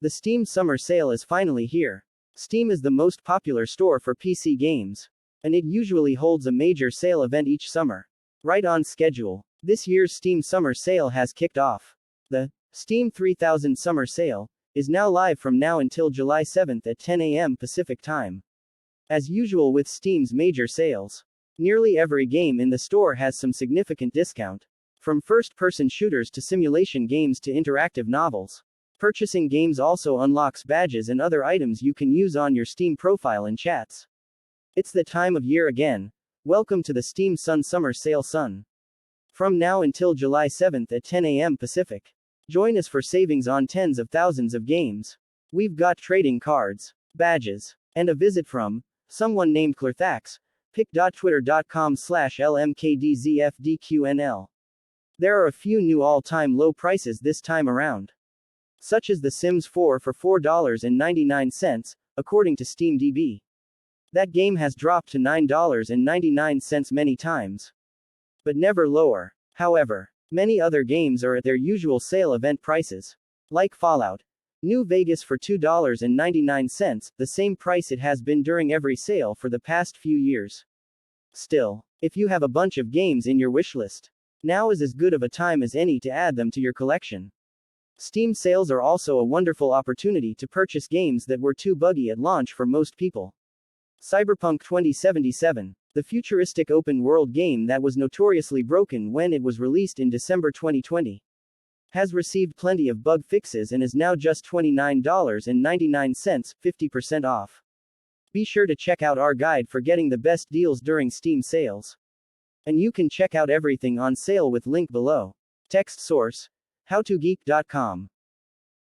The Steam Summer Sale is finally here. Steam is the most popular store for PC games, and it usually holds a major sale event each summer. Right on schedule. This year's Steam Summer Sale has kicked off. The Steam 3000 Summer Sale is now live from now until July 7th at 10 a.m. Pacific Time. As usual with Steam's major sales, nearly every game in the store has some significant discount. From first-person shooters to simulation games to interactive novels. Purchasing games also unlocks badges and other items you can use on your Steam profile and chats. It's the time of year again. Welcome to the Steam Summer Sale Sun. From now until July 7th at 10 a.m. Pacific. Join us for savings on tens of thousands of games. We've got trading cards, badges, and a visit from someone named Clerthax. pic.twitter.com/lmkdzfdqnl. There are a few new all-time low prices this time around. Such as The Sims 4 for $4.99, according to SteamDB. That game has dropped to $9.99 many times. But never lower. However, many other games are at their usual sale event prices. Like Fallout New Vegas for $2.99, the same price it has been during every sale for the past few years. Still, if you have a bunch of games in your wishlist, now is as good of a time as any to add them to your collection. Steam sales are also a wonderful opportunity to purchase games that were too buggy at launch for most people. Cyberpunk 2077, the futuristic open-world game that was notoriously broken when it was released in December 2020, has received plenty of bug fixes and is now just $29.99, 50% off. Be sure to check out our guide for getting the best deals during Steam sales. And you can check out everything on sale with link below. Text source: howtogeek.com.